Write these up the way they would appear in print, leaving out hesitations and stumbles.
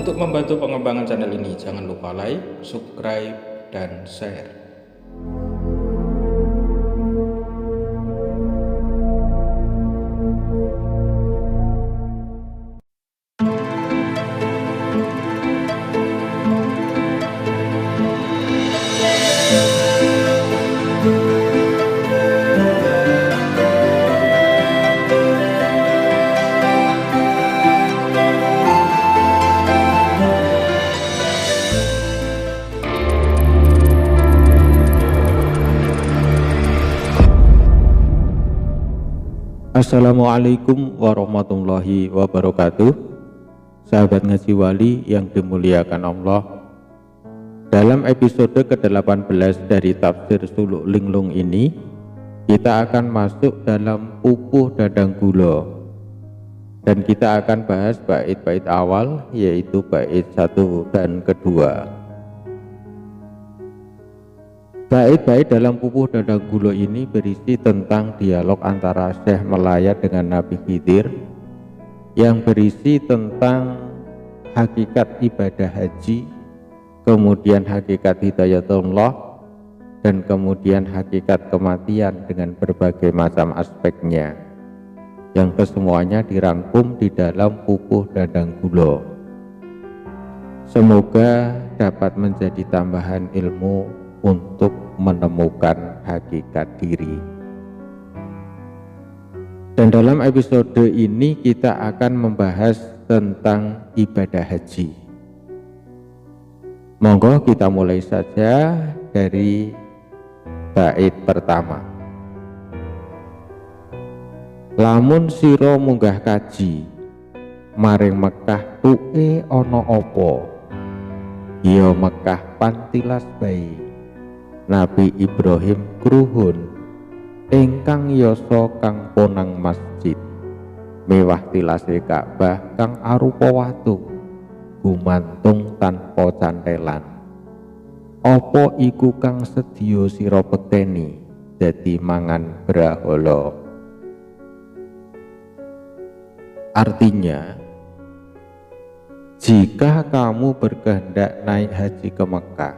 Untuk membantu pengembangan channel ini, jangan lupa like, subscribe, dan share. Assalamualaikum warahmatullahi wabarakatuh. Sahabat Ngaji Wali yang dimuliakan Allah, dalam episode ke-18 dari Tafsir Suluk Linglung ini, kita akan masuk dalam pupuh dadang gula, dan kita akan bahas bait-bait awal, yaitu bait 1 dan kedua. Bait-bait dalam pupuh dadang gula ini berisi tentang dialog antara Syekh Melaya dengan Nabi Khidir, yang berisi tentang hakikat ibadah haji, kemudian hakikat hidayatullah, dan kemudian hakikat kematian dengan berbagai macam aspeknya, yang kesemuanya dirangkum di dalam pupuh dadang gula. Semoga dapat menjadi tambahan ilmu untuk menemukan hakikat diri. Dan dalam episode ini kita akan membahas tentang ibadah haji. Monggo kita mulai saja dari bait pertama. Lamun sira munggah kaji maring Mekah tuke ana apa? Ya Mekah pantilas bae. Nabi Ibrahim kruhun ingkang yasa kang ponang masjid, mewah tilase Ka'bah kang arupa watu gumantung tanpa cantelan. Apa iku kang sedya sira pekteni dadi mangan brahala? Artinya, jika kamu berkehendak naik haji ke Mekah,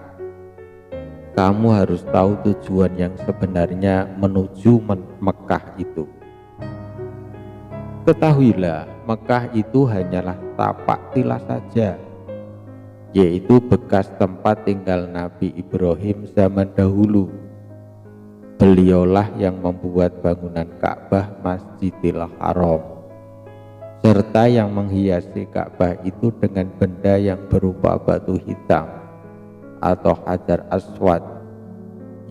kamu harus tahu tujuan yang sebenarnya menuju Mekah itu. Ketahuilah, Mekah itu hanyalah tapak tilas saja, yaitu bekas tempat tinggal Nabi Ibrahim zaman dahulu. Beliaulah yang membuat bangunan Ka'bah Masjidil Haram, serta yang menghiasi Ka'bah itu dengan benda yang berupa batu hitam atau hajar aswad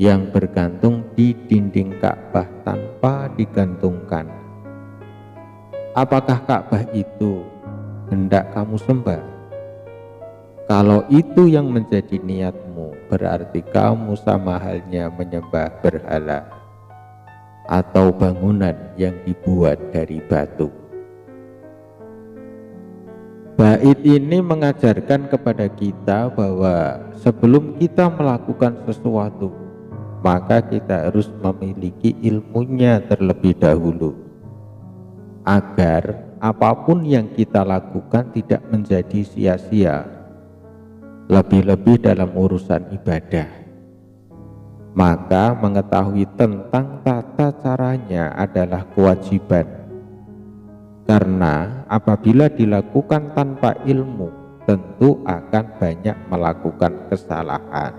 yang bergantung di dinding Ka'bah tanpa digantungkan. Apakah Ka'bah itu hendak kamu sembah? Kalau itu yang menjadi niatmu, berarti kamu sama halnya menyembah berhala atau bangunan yang dibuat dari batu. Bait ini mengajarkan kepada kita bahwa sebelum kita melakukan sesuatu, maka kita harus memiliki ilmunya terlebih dahulu, agar apapun yang kita lakukan tidak menjadi sia-sia, lebih-lebih dalam urusan ibadah. Maka mengetahui tentang tata caranya adalah kewajiban, karena apabila dilakukan tanpa ilmu, tentu akan banyak melakukan kesalahan,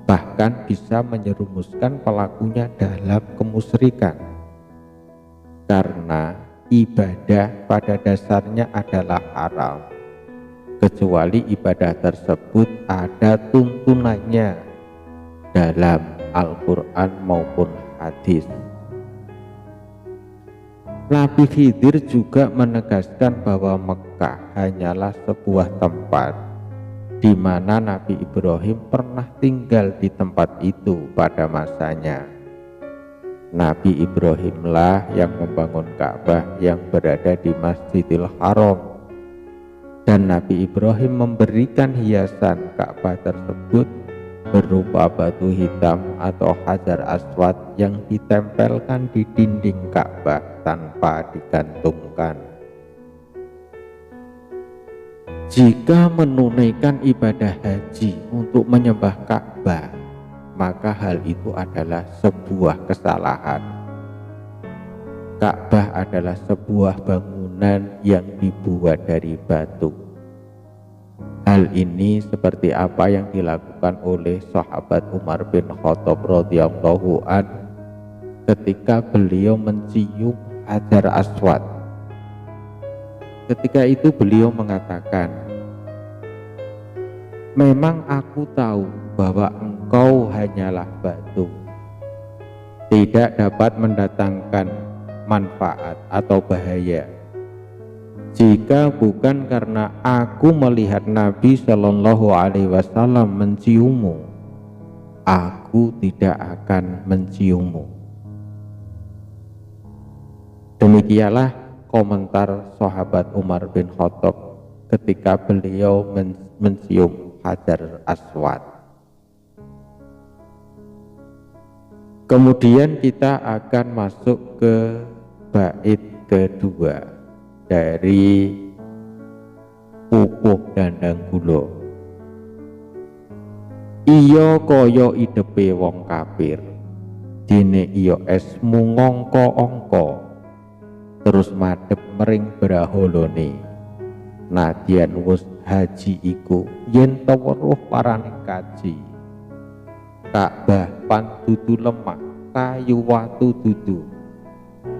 bahkan bisa menyerumuskan pelakunya dalam kemusyrikan. Karena ibadah pada dasarnya adalah haram, kecuali ibadah tersebut ada tuntunannya dalam Al-Quran maupun hadis. Nabi Khidir juga menegaskan bahwa Mekah hanyalah sebuah tempat di mana Nabi Ibrahim pernah tinggal di tempat itu pada masanya. Nabi Ibrahimlah yang membangun Ka'bah yang berada di Masjidil Haram, dan Nabi Ibrahim memberikan hiasan Ka'bah tersebut berupa batu hitam atau hajar aswad yang ditempelkan di dinding Ka'bah tanpa digantungkan. Jika menunaikan ibadah haji untuk menyembah Ka'bah, maka hal itu adalah sebuah kesalahan. Ka'bah adalah sebuah bangunan yang dibuat dari batu. Hal ini seperti apa yang dilakukan oleh sahabat Umar bin Khattab radhiyallahu an ketika beliau mencium Hajar Aswad. Ketika itu beliau mengatakan, "Memang aku tahu bahwa engkau hanyalah batu, tidak dapat mendatangkan manfaat atau bahaya. Jika bukan karena aku melihat Nabi Shallallahu Alaihi Wasallam menciummu, aku tidak akan menciummu." Demikianlah komentar sahabat Umar bin Khattab ketika beliau mencium Hajar Aswad. Kemudian kita akan masuk ke bait kedua dari Pupuh Dandang Gulo. Iya kaya idepe wong kafir, dene iya esmu ngangka-angka, terus madhep mering brahalane. Nadyan wus haji iku yen ta weruh parane kaji. Ka'bah pan dudu lemah, kayu watu dudu.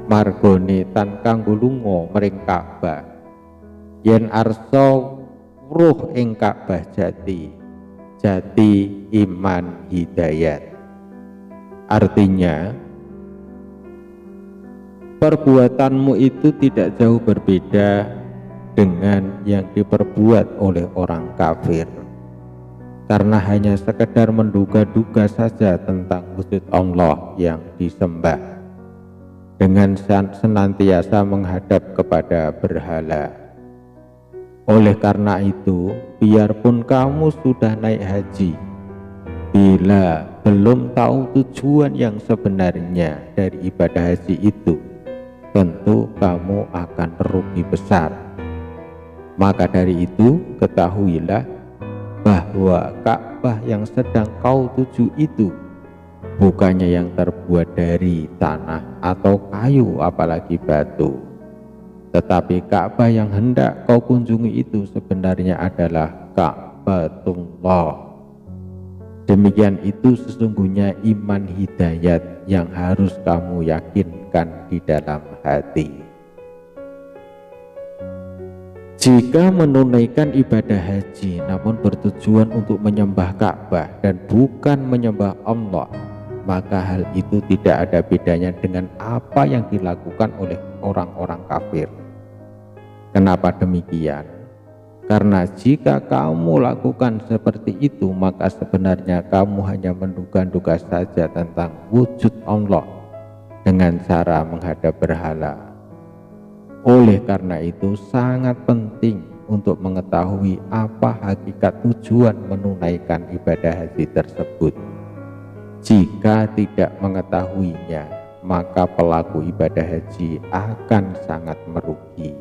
Margone tan kanggo lunga mring Ka'bah. Yen arsa weruh ing Ka'bah jati, jati iman hidayat. Artinya, perbuatanmu itu tidak jauh berbeda dengan yang diperbuat oleh orang kafir, karena hanya sekedar menduga-duga saja tentang wujud Allah yang disembah dengan senantiasa menghadap kepada berhala. Oleh karena itu, biarpun kamu sudah naik haji, bila belum tahu tujuan yang sebenarnya dari ibadah haji itu, tentu kamu akan merugi besar. Maka dari itu, ketahuilah bahwa Ka'bah yang sedang kau tuju itu bukannya yang terbuat dari tanah atau kayu apalagi batu, tetapi Ka'bah yang hendak kau kunjungi itu sebenarnya adalah Ka'batullah. Demikian itu sesungguhnya iman hidayat yang harus kamu yakinkan di dalam hati. Jika menunaikan ibadah haji namun bertujuan untuk menyembah Ka'bah dan bukan menyembah Allah, maka hal itu tidak ada bedanya dengan apa yang dilakukan oleh orang-orang kafir. Kenapa demikian? Karena jika kamu lakukan seperti itu, maka sebenarnya kamu hanya menduga-duga saja tentang wujud Allah dengan cara menghadap berhala. Oleh karena itu sangat penting untuk mengetahui apa hakikat tujuan menunaikan ibadah haji tersebut. Jika tidak mengetahuinya, maka pelaku ibadah haji akan sangat merugi.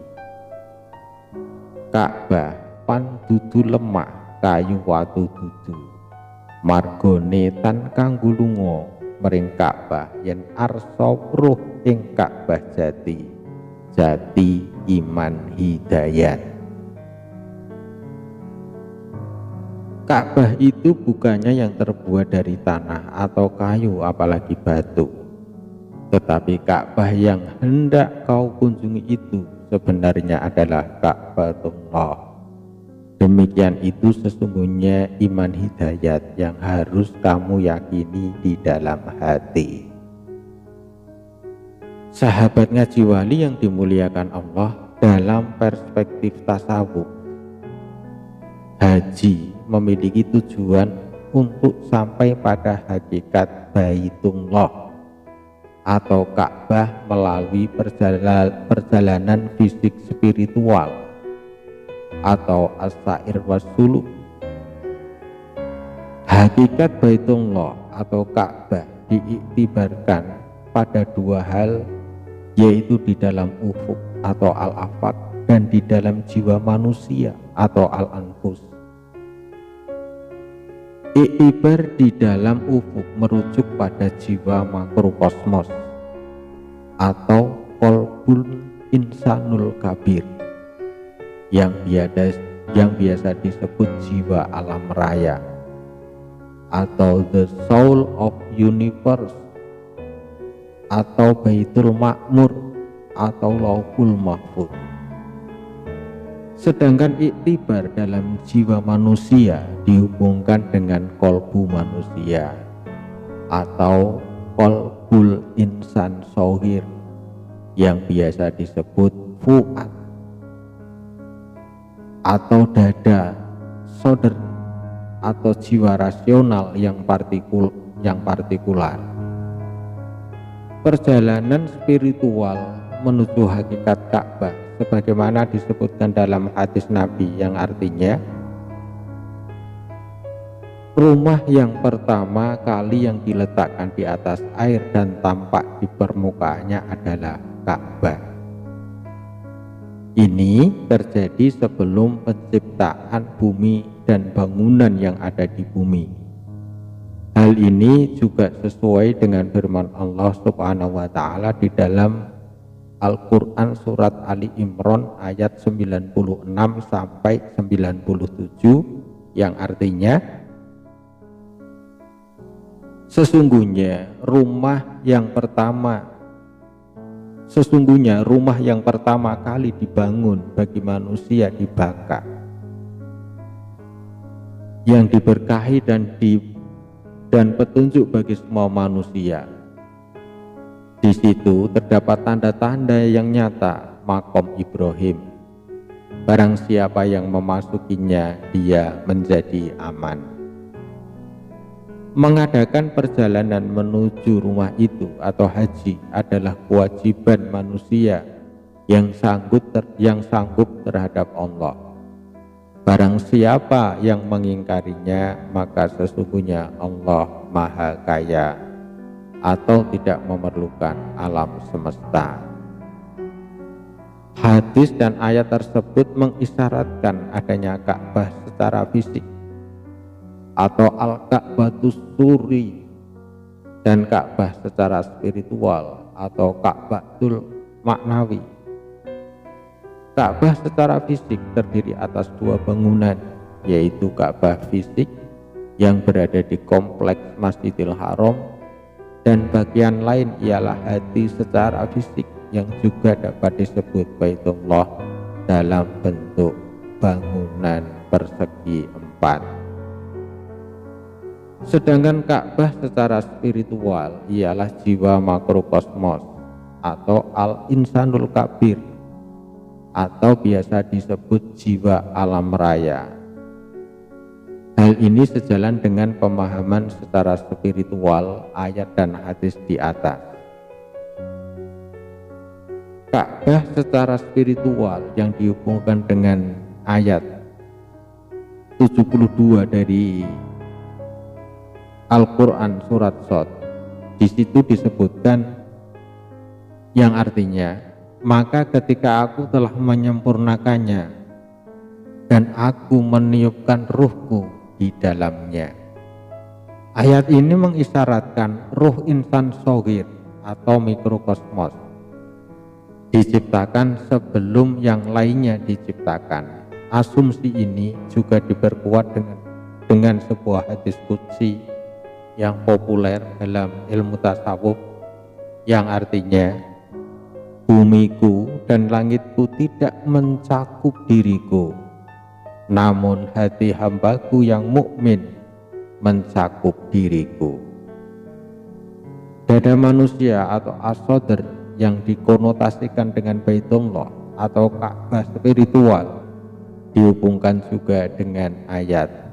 Ka'bah pan dudu lemah, kayu watu dudu. Margone tan kanggo lunga mring Ka'bah yen arsa weruh ing Ka'bah jati, jati iman hidayat. Ka'bah itu bukannya yang terbuat dari tanah atau kayu apalagi batu, tetapi Ka'bah yang hendak kau kunjungi itu sebenarnya adalah Ka'batullah. Demikian itu sesungguhnya iman hidayat yang harus kamu yakini di dalam hati. Sahabat ngaji wali yang dimuliakan Allah, dalam perspektif tasawuf, haji memiliki tujuan untuk sampai pada hakikat Baitullah atau Ka'bah melalui perjalanan fisik spiritual atau as-sair was-suluk. Hakikat Baitullah atau Ka'bah diiktibarkan pada dua hal, yaitu di dalam ufuk atau al-afaq dan di dalam jiwa manusia atau al-anfus. Iktibar di dalam ufuk merujuk pada jiwa makrokosmos atau qalbul insanul kabir yang biasa disebut jiwa alam raya atau the soul of universe atau Baitul Ma'mur atau Lauhul Mahfuz. Sedangkan iktibar dalam jiwa manusia dihubungkan dengan kolbu manusia atau kolbul insan sohir yang biasa disebut fuad atau dada soder atau jiwa rasional yang partikular. Perjalanan spiritual menuju hakikat Ka'bah sebagaimana disebutkan dalam hadis Nabi yang artinya rumah yang pertama kali yang diletakkan di atas air dan tampak di permukaannya adalah Ka'bah. Ini terjadi sebelum penciptaan bumi dan bangunan yang ada di bumi. Hal ini juga sesuai dengan firman Allah Subhanahu wa taala di dalam Al-Quran surat Ali Imran ayat 96 sampai 97 yang artinya sesungguhnya rumah yang pertama kali dibangun bagi manusia di Baka yang diberkahi dan petunjuk bagi semua manusia. Di situ terdapat tanda-tanda yang nyata makom Ibrahim. Barang siapa yang memasukinya, dia menjadi aman. Mengadakan perjalanan menuju rumah itu atau haji adalah kewajiban manusia yang sanggup terhadap Allah. Barang siapa yang mengingkarinya, maka sesungguhnya Allah Maha Kaya atau tidak memerlukan alam semesta. Hadis dan ayat tersebut mengisyaratkan adanya Ka'bah secara fisik atau Al-Ka'batus Suri dan Ka'bah secara spiritual atau Ka'batul Maknawi. Ka'bah secara fisik terdiri atas dua bangunan, yaitu Ka'bah fisik yang berada di kompleks Masjidil Haram dan bagian lain ialah hati secara fisik yang juga dapat disebut Baitullah dalam bentuk bangunan persegi 4. Sedangkan Ka'bah secara spiritual ialah jiwa makrokosmos atau al-insanul kabir atau biasa disebut jiwa alam raya. Hal ini sejalan dengan pemahaman secara spiritual ayat dan hadis di atas. Ka'bah secara spiritual yang dihubungkan dengan ayat 72 dari Al-Quran surat Shad. Di situ disebutkan yang artinya, maka ketika aku telah menyempurnakannya dan aku meniupkan ruhku di dalamnya. Ayat ini mengisyaratkan ruh insan sohir atau mikrokosmos diciptakan sebelum yang lainnya diciptakan. Asumsi ini juga diperkuat dengan sebuah hadis qudsi yang populer dalam ilmu tasawuf yang artinya, bumiku dan langitku tidak mencakup diriku, namun hati hambaku yang mukmin mencakup diriku. Dada manusia atau as-sadr yang dikonotasikan dengan Baitullah atau Ka'bah spiritual dihubungkan juga dengan ayat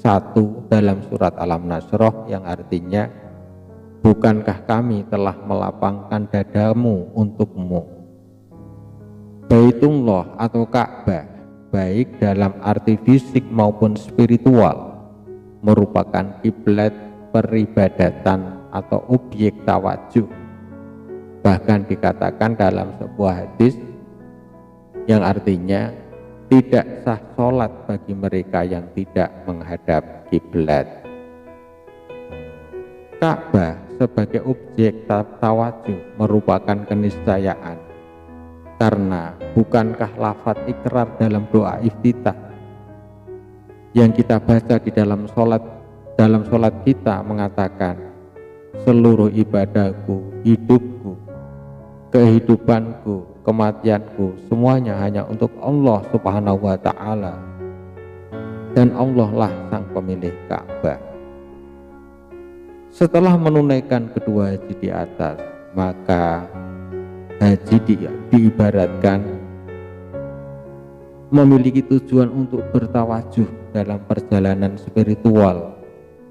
1 dalam surat Al-Nasrah yang artinya, bukankah kami telah melapangkan dadamu untukmu. Baitullah atau Ka'bah baik dalam arti fisik maupun spiritual merupakan kiblat peribadatan atau objek tawajuh. Bahkan dikatakan dalam sebuah hadis yang artinya tidak sah sholat bagi mereka yang tidak menghadap kiblat. Ka'bah sebagai objek tawajuh merupakan keniscayaan, karena bukankah lafaz ikrar dalam doa iftitah yang kita baca di dalam sholat kita mengatakan, seluruh ibadahku, hidupku, kehidupanku, kematianku, semuanya hanya untuk Allah Subhanahu wa Ta'ala, dan Allah lah sang pemilik Ka'bah. Setelah menunaikan kedua haji di atas, maka haji diibaratkan memiliki tujuan untuk bertawajuh dalam perjalanan spiritual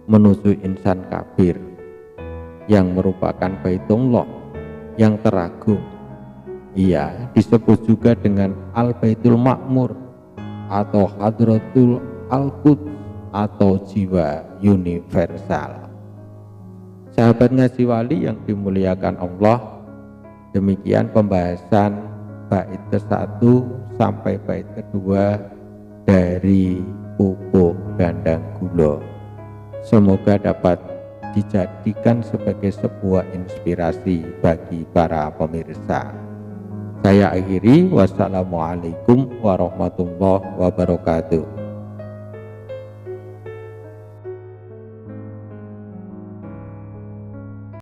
menuju insan kabir yang merupakan Baitullah yang teragung. Ia disebut juga dengan Al-Baitul Ma'mur atau Hadratul Al-Quds atau jiwa universal. Sahabat Ngaji Wali yang dimuliakan Allah, demikian pembahasan bait ke-1 sampai bait kedua dari Pupuk Gandang Gula. Semoga dapat dijadikan sebagai sebuah inspirasi bagi para pemirsa. Saya akhiri, wassalamualaikum warahmatullahi wabarakatuh.